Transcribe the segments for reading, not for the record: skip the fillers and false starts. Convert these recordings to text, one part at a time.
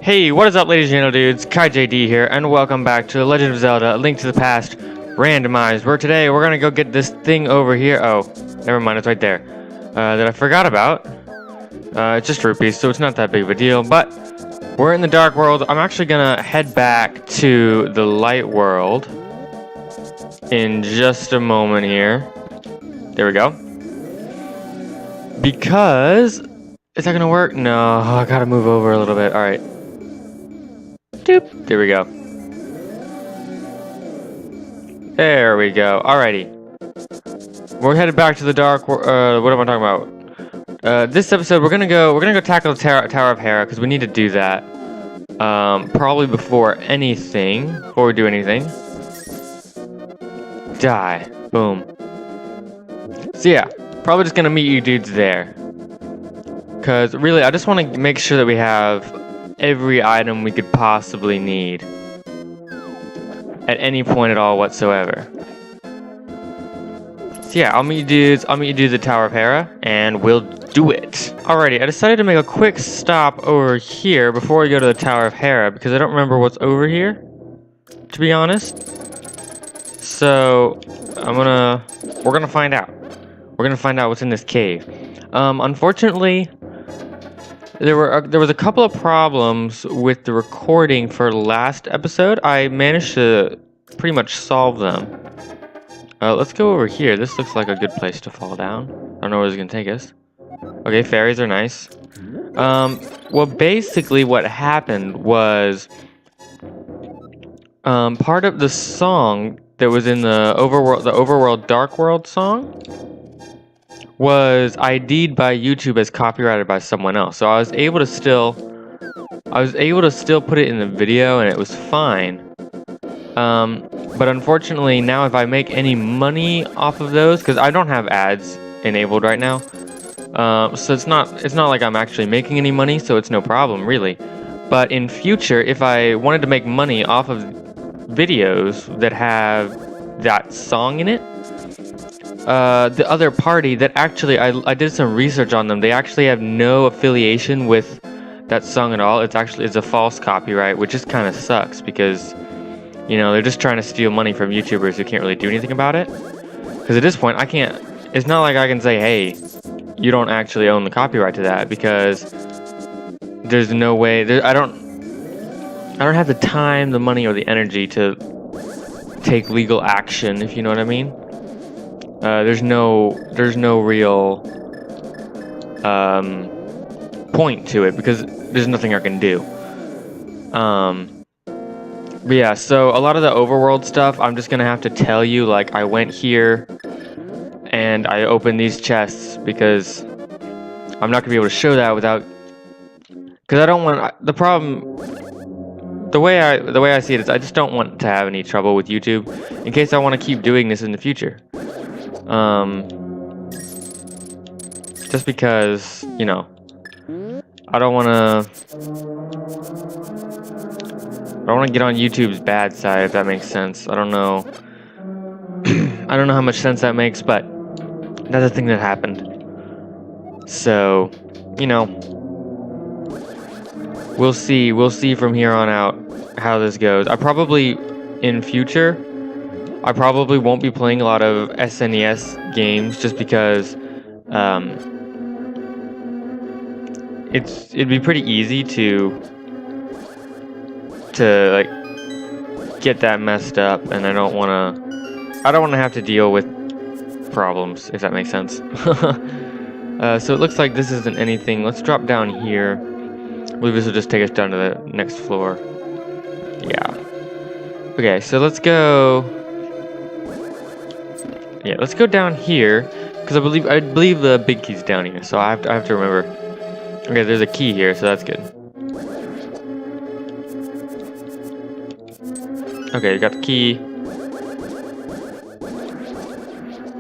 Hey, what is up, ladies and gentledudes? KaiJD here, and welcome back to Legend of Zelda: A Link to the Past Randomized, where today we're gonna go get this thing over here. Oh, never mind, it's right there. That I forgot about. It's just rupees, so it's not that big of a deal, but we're in the dark world. I'm actually gonna head back to the light world in just a moment here. There we go. Because... is that gonna work? No, I gotta move over a little bit. Alright. Doop. There we go. There we go. Alrighty. We're headed back to the dark what am I talking about? This episode we're gonna go tackle the Tower of Hera, because we need to do that. Probably before we do anything. Die. Boom. So yeah, probably just gonna meet you dudes there. Because really, I just want to make sure that we have every item we could possibly need at any point at all whatsoever. So yeah, I'll meet you dudes at Tower of Hera, and we'll do it. Alrighty, I decided to make a quick stop over here before we go to the Tower of Hera, because I don't remember what's over here, to be honest. So, we're gonna find out. We're gonna find out what's in this cave. Unfortunately, there was a couple of problems with the recording for last episode. I managed to pretty much solve them. Let's go over here. This looks like a good place to fall down. I don't know where it's gonna take us. Okay, fairies are nice. Well, basically what happened was part of the song that was in the Overworld Dark World song was ID'd by YouTube as copyrighted by someone else. So I was able to still put it in the video, and it was fine. But unfortunately, now if I make any money off of those, because I don't have ads enabled right now, so it's not like I'm actually making any money, so it's no problem really. But in future, if I wanted to make money off of videos that have that song in it, the other party that actually, I did some research on them, they actually have no affiliation with that song at all. It's a false copyright, which just kind of sucks, because, you know, they're just trying to steal money from YouTubers who can't really do anything about it. Because at this point, it's not like I can say, hey, you don't actually own the copyright to that, because there's no way, I don't have the time, the money, or the energy to take legal action, if you know what I mean. There's no real point to it, because there's nothing I can do. But yeah, so a lot of the overworld stuff, I'm just gonna have to tell you, like, I went here and I opened these chests, because I'm not gonna be able to show that without, because I don't want the problem. The way I see it is, I just don't want to have any trouble with YouTube in case I want to keep doing this in the future. Just because, you know, I don't want to get on YouTube's bad side, if that makes sense. I don't know. I don't know how much sense that makes, but that's a thing that happened. So, you know, we'll see from here on out how this goes. In future, I probably won't be playing a lot of SNES games, just because it'd be pretty easy to like get that messed up, and I don't want to have to deal with problems, if that makes sense. So it looks like this isn't anything. Let's drop down here. I believe this will just take us down to the next floor. Yeah. Okay, so let's go. Yeah, let's go down here, because I believe the big key's down here, so I have to remember. Okay, there's a key here, so that's good. Okay, got the key.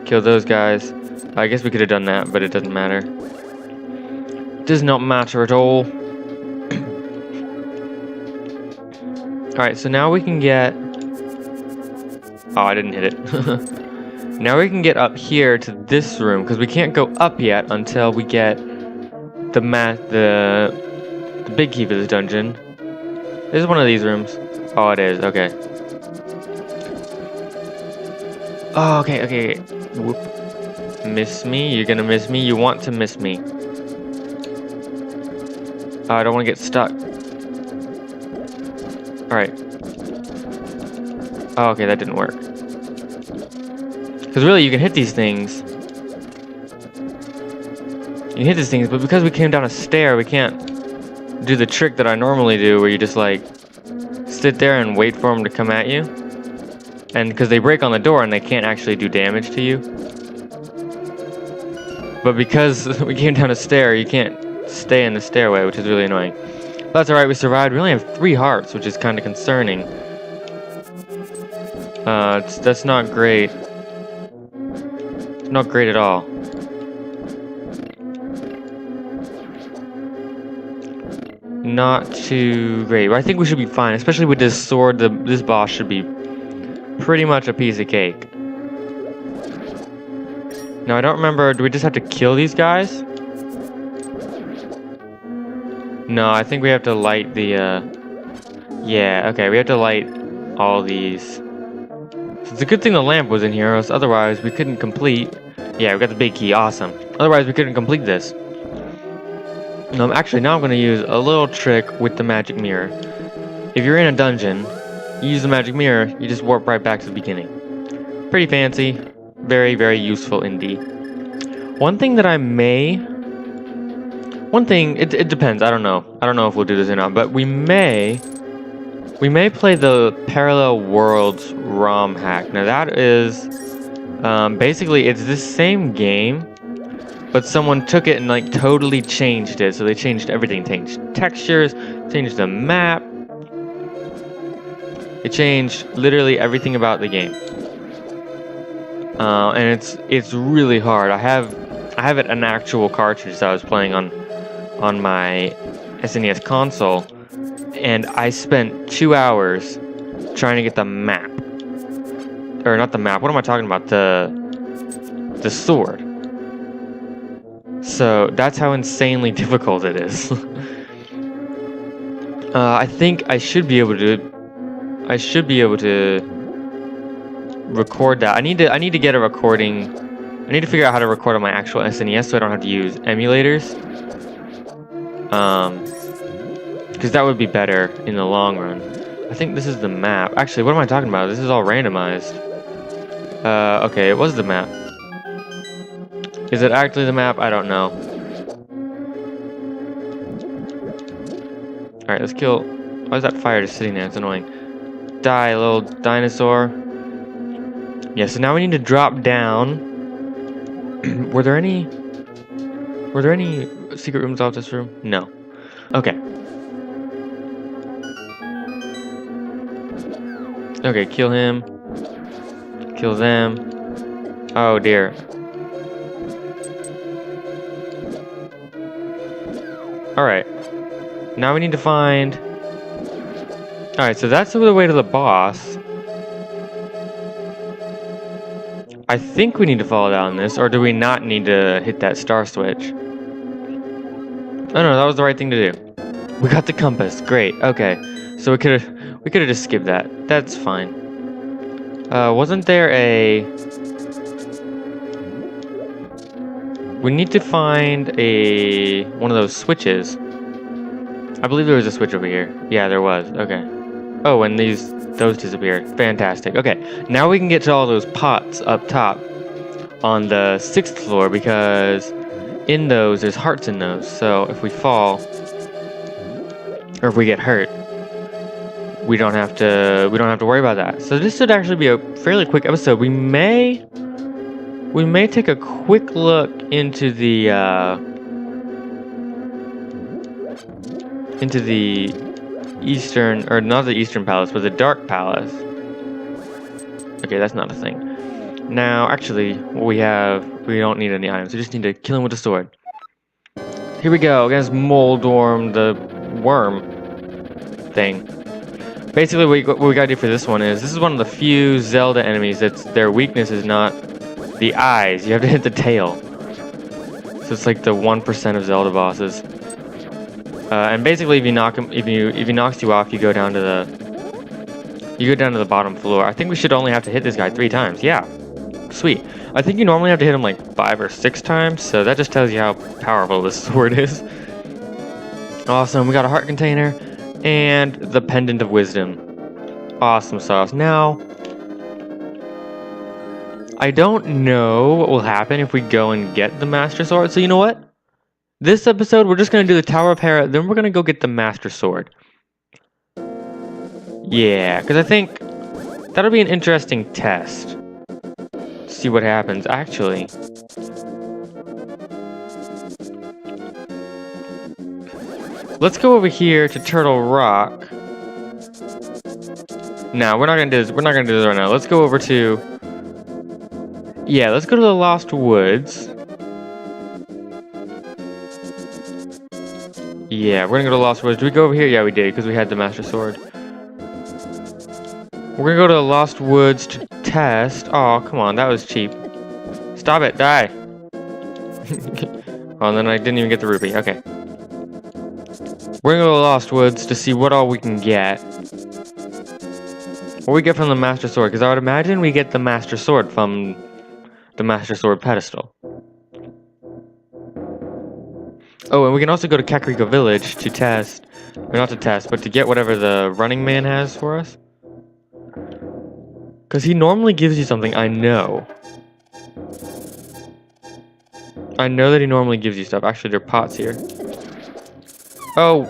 Kill those guys. I guess we could have done that, but it doesn't matter. Does not matter at all. Alright, so now we can get... oh, I didn't hit it. Now we can get up here to this room, because we can't go up yet until we get the big key for this dungeon. This is one of these rooms. Oh, it is. Okay. Oh, okay. Whoop. Miss me? You're gonna miss me? You want to miss me. Oh, I don't want to get stuck. Alright. Oh, okay, that didn't work. Because really, you can hit these things. You can hit these things, but because we came down a stair, we can't do the trick that I normally do, where you just, like, sit there and wait for them to come at you. And because they break on the door and they can't actually do damage to you. But because we came down a stair, you can't stay in the stairway, which is really annoying. But that's alright, we survived. We only have 3 hearts, which is kind of concerning. That's not great. It's not great at all. Not too great. But I think we should be fine, especially with this sword. This boss should be pretty much a piece of cake. Now, I don't remember, do we just have to kill these guys? No, I think we have to light the, yeah, okay, we have to light all these. So it's a good thing the lamp was in here, else otherwise we couldn't complete. Yeah, we got the big key, awesome. Otherwise we couldn't complete this. Actually, now I'm going to use a little trick with the magic mirror. If you're in a dungeon, you use the magic mirror, you just warp right back to the beginning. Pretty fancy. Very, very useful indeed. One thing, it depends, I don't know. I don't know if we'll do this or not, but we may play the Parallel Worlds ROM hack. Now that is, basically it's this same game, but someone took it and like totally changed it. So they changed everything, changed textures, changed the map. It changed literally everything about the game. And it's really hard. I have an actual cartridge that I was playing on my SNES console, and I spent 2 hours trying to get the map, or not the map. What am I talking about? The sword. So that's how insanely difficult it is. I think I should be able to record that. I need to get a recording. I need to figure out how to record on my actual SNES so I don't have to use emulators. Because that would be better in the long run. I think this is the map. Actually, what am I talking about? This is all randomized. Okay, it was the map. Is it actually the map? I don't know. Alright, let's kill. Why is that fire just sitting there? It's annoying. Die, little dinosaur. Yeah, so now we need to drop down. Were there any secret rooms off this room? No. Okay. Okay, kill him. Kill them. Oh dear. Alright. Now we need to find... Alright, so that's the way to the boss. I think we need to follow down this, or do we not need to hit that star switch? Oh no, that was the right thing to do. We got the compass, great, okay. So we could have just skipped that. That's fine. Wasn't there a... We need to find one of those switches. I believe there was a switch over here. Yeah, there was, okay. Oh, and those disappeared. Fantastic. Okay, now we can get to all those pots up top on the 6th floor, because in those, there's hearts in those. So if we fall, or if we get hurt, we don't have to worry about that. So this should actually be a fairly quick episode. We may take a quick look into the eastern, or not the Eastern Palace, but the Dark Palace. Okay, that's not a thing. Now, actually, what we don't need any items. We just need to kill him with a sword. Here we go, against Moldorm, the worm thing. Basically, what we gotta do for this one is, this is one of the few Zelda enemies that's their weakness is not the eyes. You have to hit the tail. So it's like the 1% of Zelda bosses. And basically, if you knock him, if he knocks you off, you go down to the bottom floor. I think we should only have to hit this guy 3 times. Yeah, sweet. I think you normally have to hit him like 5 or 6 times, so that just tells you how powerful this sword is. Awesome. We got a heart container and the pendant of wisdom. Awesome sauce. Now, I don't know what will happen if we go and get the Master Sword. So you know what? This episode, we're just going to do the Tower of Hera, then we're going to go get the Master Sword. Yeah, because I think that'll be an interesting test. See what happens, actually. Let's go over here to Turtle Rock. No, we're not going to do this. We're not going to do this right now. Let's go over to... Yeah, let's go to the Lost Woods. Yeah, we're gonna go to Lost Woods. Did we go over here? Yeah, we did, because we had the Master Sword. We're gonna go to the Lost Woods to test. Oh, come on, that was cheap. Stop it, die. Oh, and then I didn't even get the rupee. Okay. We're gonna go to the Lost Woods to see what all we can get. What we get from the Master Sword, because I would imagine we get the Master Sword from the Master Sword pedestal. Oh, and we can also go to Kakariko Village to test, or not to test, but to get whatever the Running Man has for us. Because he normally gives you something, I know. I know that he normally gives you stuff. Actually, there are pots here. Oh!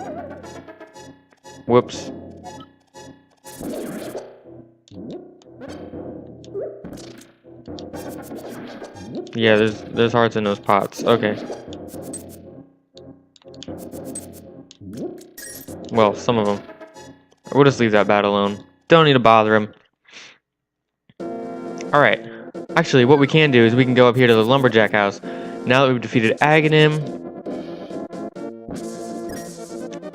Whoops. Yeah, there's hearts in those pots. Okay. Well, some of them. We'll just leave that bat alone. Don't need to bother him. Alright. Actually, what we can do is we can go up here to the Lumberjack house. Now that we've defeated Aghanim,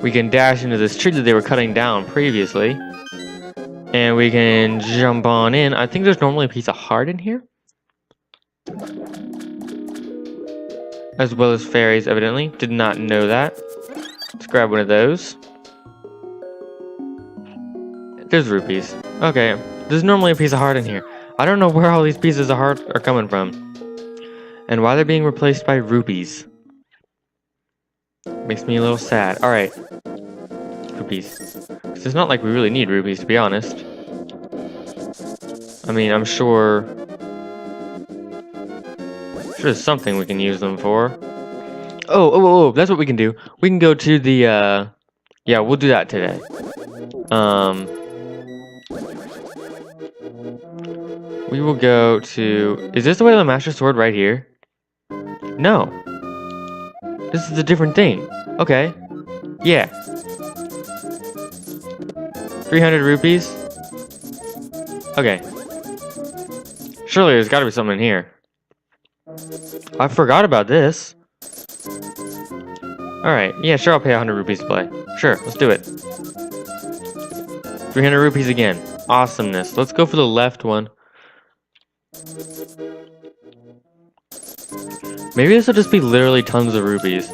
we can dash into this tree that they were cutting down previously. And we can jump on in. I think there's normally a piece of heart in here. As well as fairies, evidently. Did not know that. Let's grab one of those. There's rupees. Okay, there's normally a piece of heart in here. I don't know where all these pieces of heart are coming from. And why they're being replaced by rupees. Makes me a little sad. Alright. Rupees. It's not like we really need rupees, to be honest. I mean, I'm sure there's something we can use them for. Oh, that's what we can do. We can go to the, yeah, we'll do that today. We will go to... Is this the way to the Master Sword right here? No. This is a different thing. Okay. Yeah. 300 rupees? Okay. Surely there's gotta be something in here. I forgot about this. Alright, yeah, sure, I'll pay 100 rupees to play. Sure, let's do it. 300 rupees again. Awesomeness. Let's go for the left one. Maybe this will just be literally tons of rupees.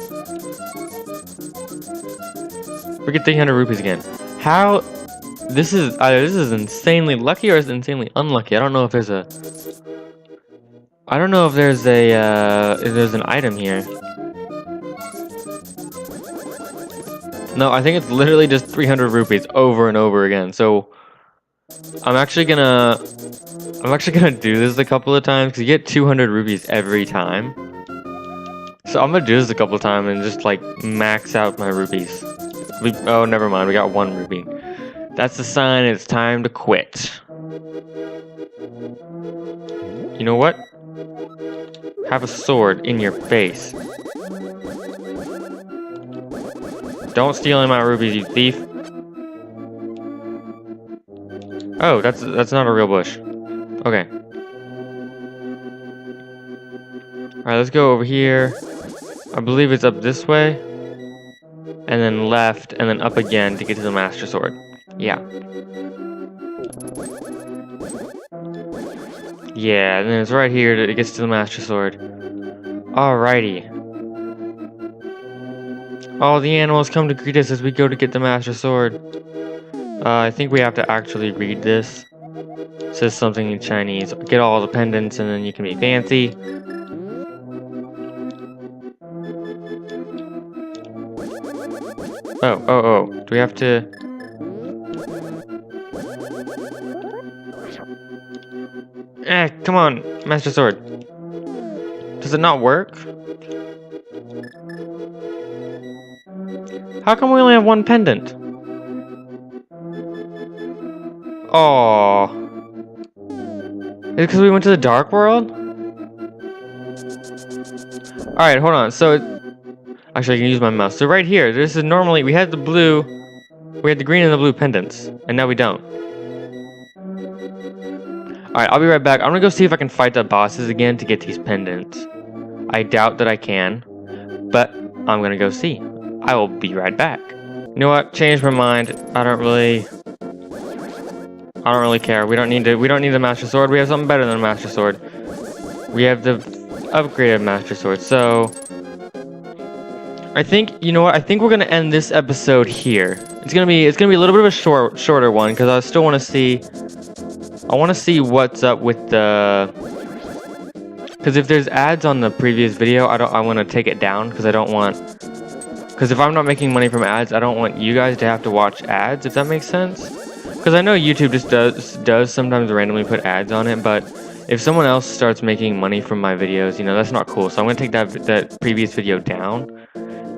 We get 300 rupees again. How... This is insanely lucky or is it insanely unlucky? I don't know if there's a... I don't know if there's an item here. No, I think it's literally just 300 rupees over and over again. So I'm actually gonna do this a couple of times because you get 200 rupees every time. So I'm gonna do this a couple of times and just like max out my rupees. Oh, never mind. We got 1 rupee. That's the sign it's time to quit. You know what? Have a sword in your face. Don't steal any of my rupees, you thief. Oh, that's not a real bush. Okay. Alright, let's go over here. I believe it's up this way. And then left, and then up again to get to the Master Sword. Yeah. Yeah, and then it's right here that it gets to the Master Sword. Alrighty. All the animals come to greet us as we go to get the Master Sword. I think we have to actually read this. It says something in Chinese. Get all the pendants and then you can be fancy. Oh. Do we have to... come on, Master Sword. Does it not work? How come we only have one pendant? Oh. Is it because we went to the Dark World? Alright, hold on. So, actually I can use my mouse. So right here, this is normally, we had the blue, we had the green and the blue pendants, and now we don't. Alright, I'll be right back. I'm gonna go see if I can fight the bosses again to get these pendants. I doubt that I can, but I'm gonna go see. I will be right back. You know what? Changed my mind. I don't really care. We don't need the Master Sword. We have something better than a Master Sword. We have the upgraded Master Sword. So I think, you know what? I think we're gonna end this episode here. It's gonna be a little bit of a shorter one because I still want to see. I want to see what's up with the. Because if there's ads on the previous video, I want to take it down because I don't want. Because if I'm not making money from ads, I don't want you guys to have to watch ads. If that makes sense. Because I know YouTube just does sometimes randomly put ads on it, but if someone else starts making money from my videos, you know, that's not cool. So I'm gonna take that previous video down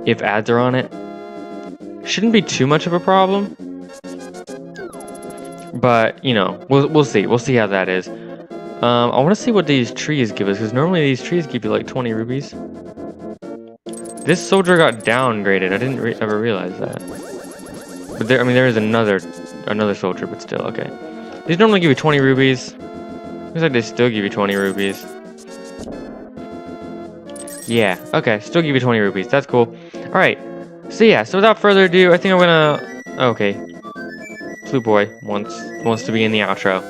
if ads are on it. Shouldn't be too much of a problem, but you know, we'll see. We'll see how that is. I want to see what these trees give us, because normally these trees give you like 20 rubies. This soldier got downgraded. I didn't ever realize that. But there is another soldier, but still, okay. These normally give you 20 rubies. Looks like they still give you 20 rubies. Yeah, okay, still give you 20 rubies. That's cool. Alright, so yeah, so without further ado, I think I'm gonna... Okay. Flute Boy wants to be in the outro.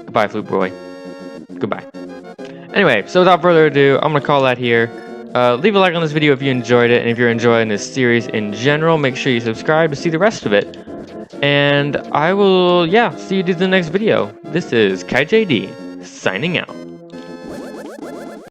Goodbye, Flute Boy. Goodbye. Anyway, so without further ado, I'm gonna call that here. Leave a like on this video if you enjoyed it, and if you're enjoying this series in general, make sure you subscribe to see the rest of it. And I will, see you dudes in the next video. This is KaiJD, signing out.